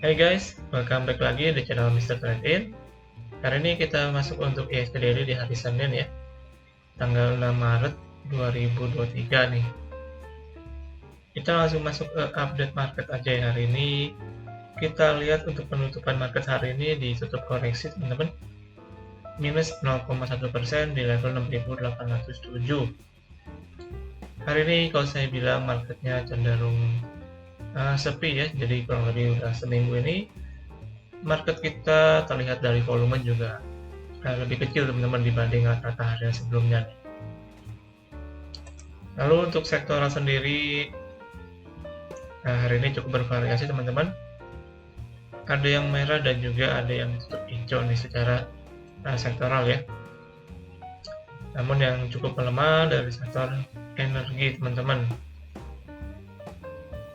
Hai guys, welcome back lagi di channel Mr. Trade-in. Hari ini kita masuk untuk IHSG Daily di hari Senin ya, tanggal 6 Maret 2023 nih. Kita langsung masuk ke update market aja ya hari ini. Kita lihat untuk penutupan market hari ini ditutup koreksi teman-teman, minus 0,1% di level 6.807. Hari ini kalau saya bilang marketnya cenderung sepi ya, jadi kurang lebih udah seminggu ini market kita terlihat dari volume juga lebih kecil teman-teman dibanding rata-rata hari sebelumnya. Lalu untuk sektoral sendiri, hari ini cukup bervariasi teman-teman. Ada yang merah dan juga ada yang tutup hijau nih secara sektoral ya. Namun yang cukup melemah dari sektor energi teman-teman.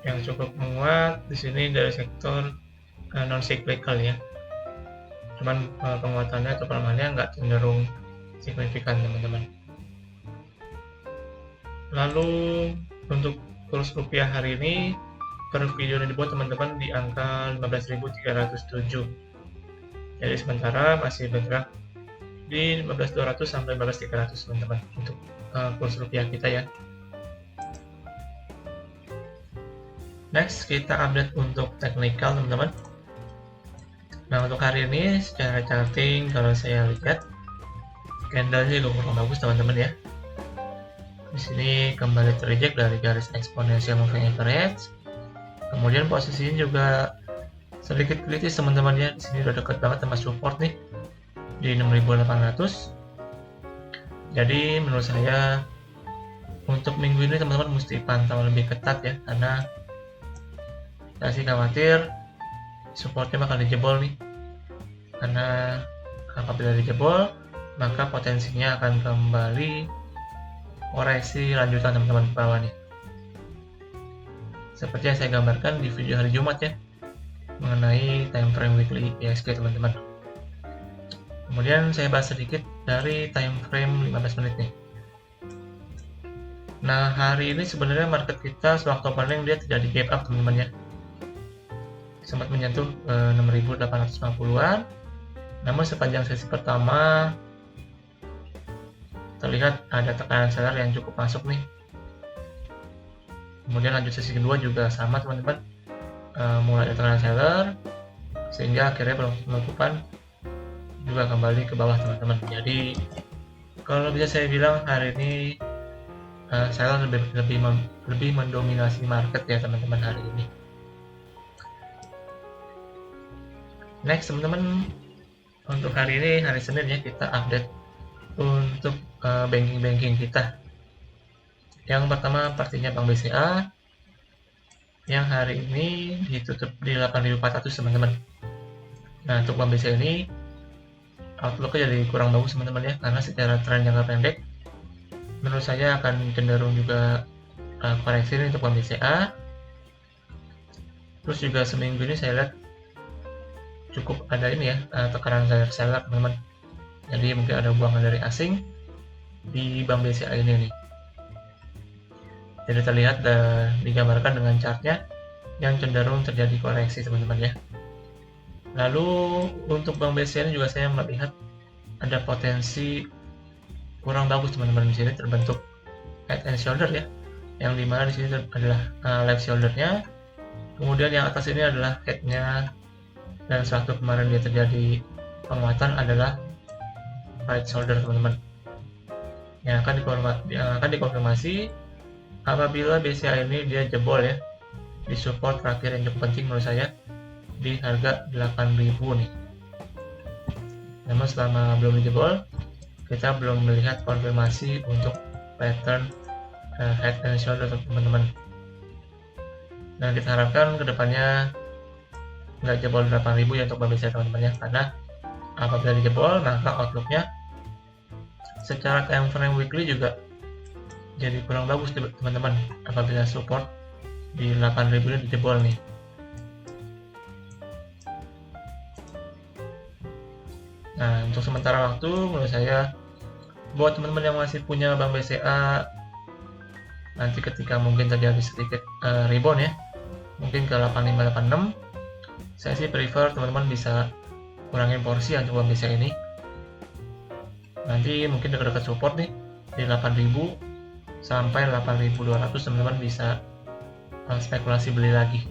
Yang cukup menguat di sini dari sektor non cyclical ya. Cuman penguatannya atau pelemahannya nggak cenderung signifikan teman-teman. Lalu untuk kurs rupiah hari ini per video ini dibuat teman-teman di angka 15.307. Jadi sementara masih bergerak di 15.200 sampai 15.300 teman-teman untuk kurs rupiah kita ya. Next kita update untuk technical teman-teman. Nah untuk hari ini secara charting kalau saya lihat candlenya juga kurang bagus teman-teman ya. Di sini kembali terreject dari garis exponential moving average. Kemudian posisinya juga sedikit kritis teman-teman ya. Di sini udah dekat banget sama support nih di 6.800. Jadi menurut saya untuk minggu ini teman-teman mesti pantau lebih ketat ya, karena saya sih khawatir supportnya bakal dijebol nih. Karena apabila dijebol maka potensinya akan kembali koreksi lanjutan teman-teman ke bawah nih, seperti yang saya gambarkan di video hari Jumat ya mengenai time frame weekly IHSG teman-teman. Kemudian saya bahas sedikit dari time frame 15 menit nih. Nah hari ini sebenarnya market kita sewaktu opening dia terjadi gap up teman-teman ya, sempat menyentuh 6.850-an. Namun sepanjang sesi pertama terlihat ada tekanan seller yang cukup masuk nih. Kemudian lanjut sesi kedua juga sama teman-teman, mulai ada tekanan seller sehingga akhirnya penutupan juga kembali ke bawah teman-teman. Jadi kalau bisa saya bilang hari ini seller lebih mendominasi market ya teman-teman hari ini. Next teman-teman, untuk hari ini hari Senin ya kita update untuk banking kita. Yang pertama pastinya Bank BCA yang hari ini ditutup di 8.400 teman-teman. Nah untuk Bank BCA ini outlooknya jadi kurang bagus teman-teman ya, karena secara tren jangka pendek menurut saya akan cenderung juga koreksi untuk Bank BCA. Terus juga seminggu ini saya lihat cukup ada ini ya tekanan seller teman-teman. Jadi mungkin ada buangan dari asing di Bank BCA ini nih. Jadi terlihat digambarkan dengan chartnya yang cenderung terjadi koreksi teman-teman ya. Lalu untuk Bank BCA ini juga saya melihat ada potensi kurang bagus teman-teman. Di sini terbentuk head and shoulder ya, yang dimana di sini adalah left shouldernya. Kemudian yang atas ini adalah headnya, dan sewaktu kemarin dia terjadi penguatan adalah right shoulder teman-teman, yang akan dikonfirmasi apabila BCA ini dia jebol ya di support terakhir yang cukup penting menurut saya di harga 8.000 nih. Namun selama belum dijebol kita belum melihat konfirmasi untuk pattern head and shoulder teman-teman. Dan kita harapkan kedepannya nggak jebol 8.000 ya untuk BCA teman-teman ya, karena apabila dijebol maka outlooknya secara time frame weekly juga jadi kurang bagus teman-teman apabila support di 8.000 ini dijebol nih. Nah untuk sementara waktu menurut saya buat teman-teman yang masih punya Bank BCA, nanti ketika mungkin terjadi sedikit rebound ya, mungkin ke 8586 Saya sih prefer teman-teman bisa kurangin porsi untuk Bank BCA ini. Nanti mungkin dekat-dekat support nih di 8.000 sampai 8.200 teman-teman bisa spekulasi beli lagi.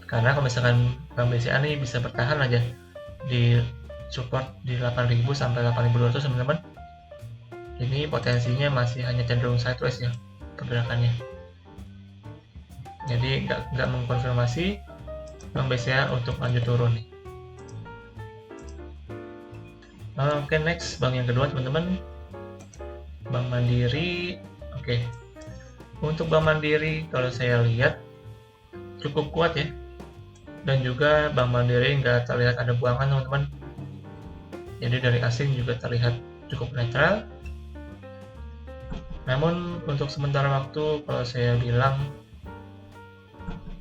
Karena kalau misalkan Bank BCA nih bisa bertahan aja di support di 8.000 sampai 8.200 teman-teman, ini potensinya masih hanya cenderung sideways ya pergerakannya. Jadi nggak mengkonfirmasi Bank BCA untuk lanjut turun nih. Oke, next bank yang kedua teman-teman, Bank Mandiri. Oke, untuk Bank Mandiri kalau saya lihat cukup kuat ya, dan juga Bank Mandiri nggak terlihat ada buangan teman-teman. Jadi dari asing juga terlihat cukup netral. Namun untuk sementara waktu kalau saya bilang,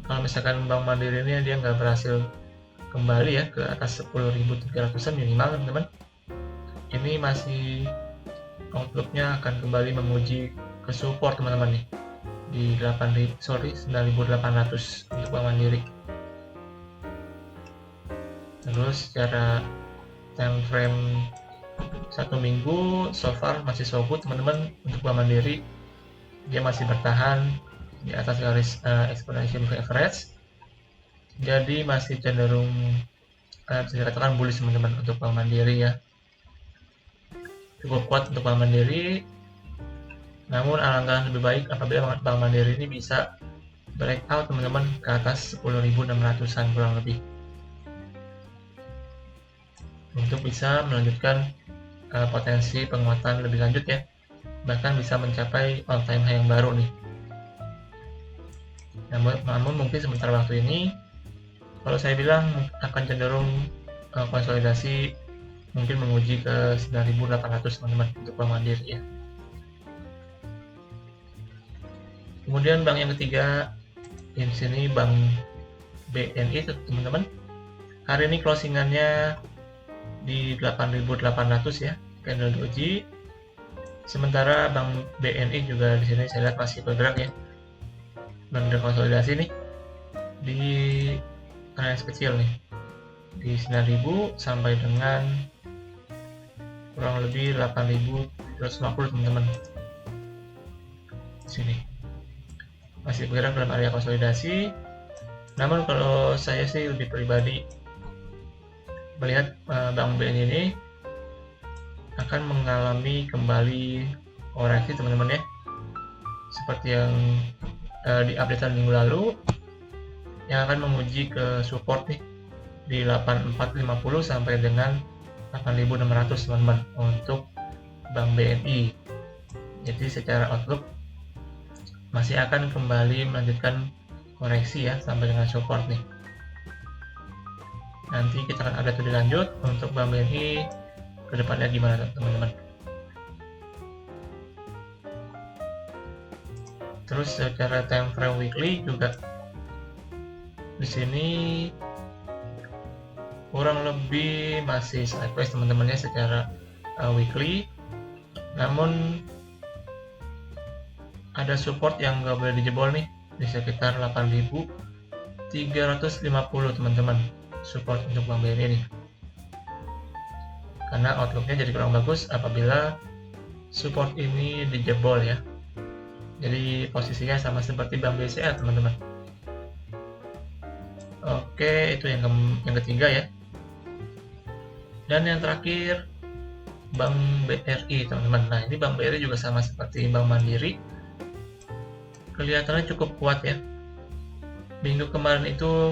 kalau misalkan Bank Mandiri ini dia nggak berhasil kembali ya ke atas 10.300an minimal teman-teman, ini masih outlooknya akan kembali memuji ke support teman-teman nih di 9.800 untuk Bank Mandiri. Terus secara time frame 1 minggu so far masih so good teman-teman. Untuk Bank Mandiri dia masih bertahan di atas garis exponential moving average, jadi masih cenderung bisa dikatakan bullish teman-teman untuk Bank Mandiri ya. Cukup kuat untuk Bank Mandiri, namun alangkah lebih baik apabila Bank Mandiri ini bisa breakout teman-teman ke atas 10.600an kurang lebih, untuk bisa melanjutkan potensi penguatan lebih lanjut ya, bahkan bisa mencapai all time high yang baru nih. Namun mungkin sementara waktu ini kalau saya bilang akan cenderung konsolidasi, mungkin menguji ke 9.800 teman-teman untuk Bank Mandiri ya. Kemudian bank yang ketiga di sini Bank BNI teman-teman. Hari ini closingannya di 8.800 ya, candle doji. Sementara Bank BNI juga di sini saya lihat masih bergerak ya, konsolidasi nih di range kecil nih di 9.000 sampai dengan kurang lebih 8.250 teman-teman. Di sini masih bergerak dalam area konsolidasi. Namun kalau saya sih lebih pribadi melihat Bank BNI ini akan mengalami kembali koreksi teman-teman ya, seperti yang di updatean minggu lalu, yang akan menguji ke support nih di 8.450 sampai dengan 8.600 teman-teman untuk Bank BNI. Jadi secara outlook masih akan kembali melanjutkan koreksi ya sampai dengan support nih. Nanti kita akan ada lebih lanjut untuk Bank BNI ke depannya gimana teman-teman. Terus secara time frame weekly juga di sini kurang lebih masih sideways teman-teman ya secara weekly. Namun ada support yang nggak boleh dijebol nih di sekitar 8.350 teman-teman, support untuk Bank BNI ini. Karena outlooknya jadi kurang bagus apabila support ini dijebol ya. Jadi posisinya sama seperti Bank BCA teman-teman. Oke, itu yang ketiga ya. Dan yang terakhir Bank BRI teman-teman. Nah ini Bank BRI juga sama seperti Bank Mandiri, kelihatannya cukup kuat ya. Minggu kemarin itu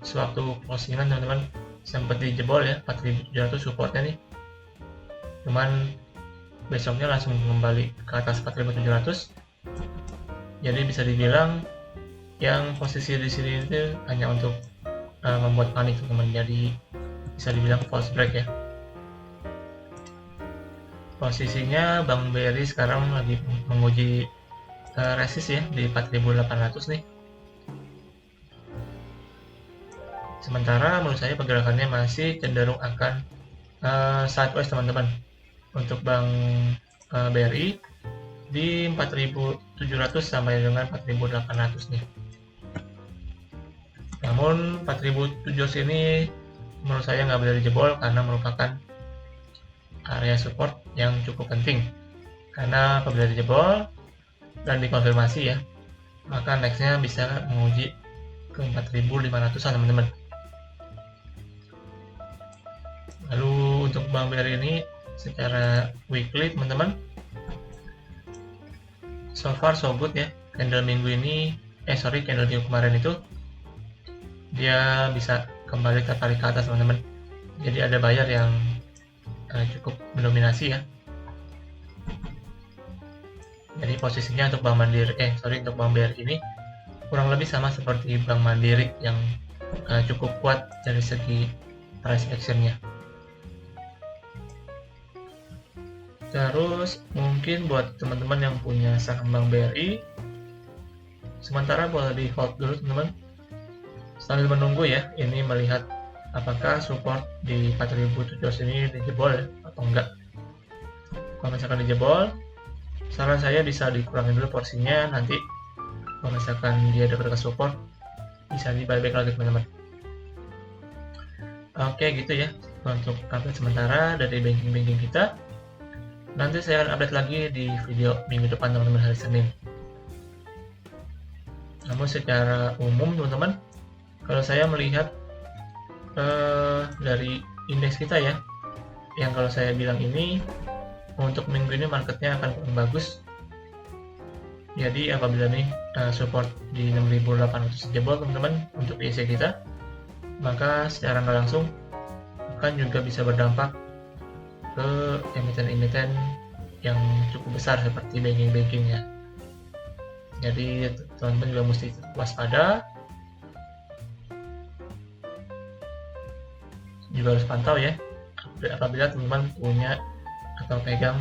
sewaktu closingan teman-teman sempat dijebol ya 4.700 supportnya nih. Cuman besoknya langsung kembali ke atas 4.700. Jadi bisa dibilang yang posisi di sini itu hanya untuk membuat panik teman-teman. Jadi bisa dibilang false break ya. Posisinya Bank BRI sekarang lagi menguji resist ya di 4.800 nih. Sementara menurut saya pergerakannya masih cenderung akan sideways teman-teman untuk Bank BRI di 4.700 sampai dengan 4.800 nih. Namun 4070 ini menurut saya nggak boleh dijebol karena merupakan area support yang cukup penting. Karena apabila dijebol dan dikonfirmasi ya, maka nextnya bisa menguji ke 4500an teman-teman. Lalu untuk Bank BRI ini secara weekly teman-teman, so far so good ya. Candle minggu ini, candle minggu kemarin itu dia bisa kembali tertarik ke atas teman-teman. Jadi ada buyer yang cukup mendominasi ya. Jadi posisinya untuk Bank Mandiri, untuk Bank BRI ini kurang lebih sama seperti Bank Mandiri yang cukup kuat dari segi price actionnya. Terus mungkin buat teman-teman yang punya saham Bank BRI, sementara boleh di hold dulu teman-teman, sambil menunggu ya, ini melihat apakah support di 4070 ini dijebol atau enggak. Kalau misalkan dijebol, saran saya bisa dikurangin dulu porsinya, nanti kalau misalkan dia dekat ke support bisa di buyback lagi teman-teman. Oke gitu ya untuk update sementara dari banking kita. Nanti saya akan update lagi di video minggu depan teman-teman, hari Senin. Namun secara umum teman-teman, kalau saya melihat dari indeks kita ya, yang kalau saya bilang ini untuk minggu ini marketnya akan kurang bagus. Jadi apabila nih support di 6800 jebol teman-teman untuk IC kita, maka secara nggak langsung akan juga bisa berdampak ke emiten-emiten yang cukup besar seperti banking ya. Jadi teman-teman juga mesti waspada, juga harus pantau ya apabila teman-teman punya atau pegang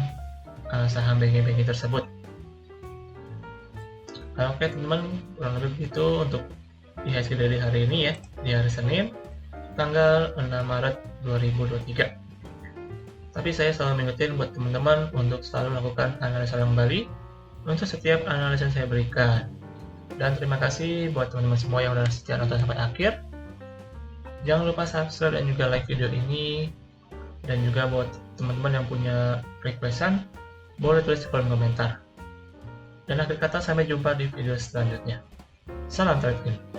saham banking tersebut. Oke teman-teman, kurang lebih begitu untuk IHSG dari hari ini ya, di hari Senin tanggal 6 Maret 2023. Tapi saya selalu mengingetin buat teman-teman untuk selalu melakukan analisa kembali untuk setiap analisa yang saya berikan. Dan terima kasih buat teman-teman semua yang sudah setia nonton sampai akhir. Jangan lupa subscribe dan juga like video ini. Dan juga buat teman-teman yang punya requestan, boleh tulis di kolom komentar. Dan akhir kata, sampai jumpa di video selanjutnya. Salam trading.